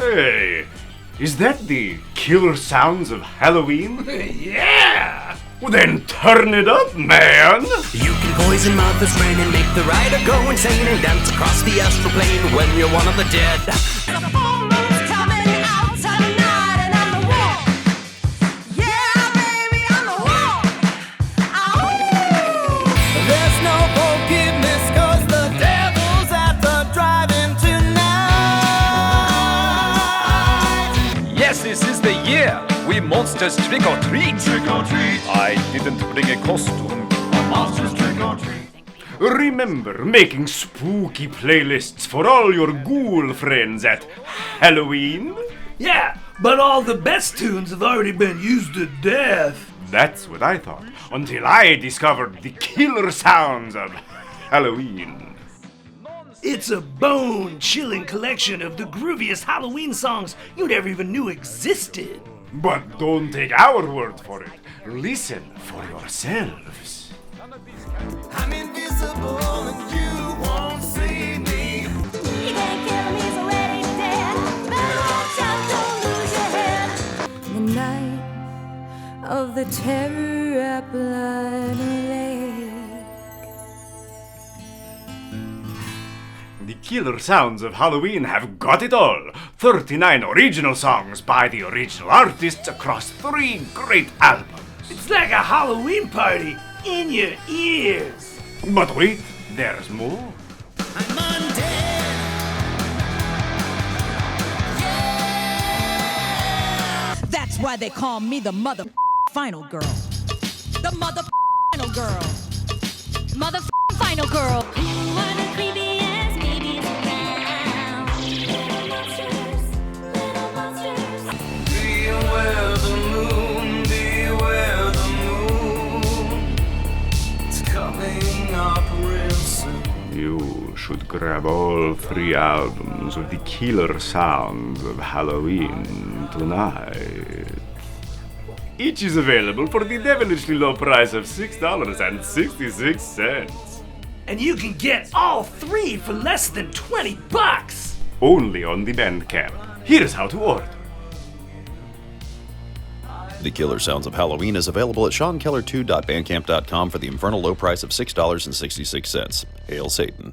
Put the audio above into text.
Hey, is that the killer sounds of Halloween? Yeah! Well, then turn it up, man! You can poison mother's brain and make the rider go insane and dance across the astral plane when you're one of the dead. The full moon's coming out tonight and on the wall. Yeah, baby, on the wall. Oh. There's no forgiveness 'cause the devil's at the drive-in tonight. Yes, this is the year we monsters trick or treat. Trick or treat. I didn't bring a costume. Monsters trick or treat. Remember making spooky playlists for all your ghoul friends at Halloween? Yeah, but all the best tunes have already been used to death. That's what I thought, until I discovered the killer sounds of Halloween. It's a bone-chilling collection of the grooviest Halloween songs you never even knew existed. But don't take our word for it. Listen for yourselves. I'm invisible and you won't see me. You can't kill me, he's already dead. Better watch out, don't lose your head. The night of the terror at Blood Lake. The killer sounds of Halloween have got it all. 39 original songs by the original artists across 3 great albums. It's like a Halloween party in your ears. But wait, there's more. I'm undead. That's why they call me the mother final girl. The mother final girl. Mother final girl. You are the creepiest babies around. Little monsters, little monsters. Beware the moon, beware the moon. It's coming up real soon. You should grab all 3 albums of the killer sounds of Halloween tonight. Each is available for the devilishly low price of $6.66. And you can get all 3 for less than $20. Only on the Bandcamp. Here's how to order. The Killer Sounds of Halloween is available at seankeller2.bandcamp.com for the infernal low price of $6.66. Hail Satan.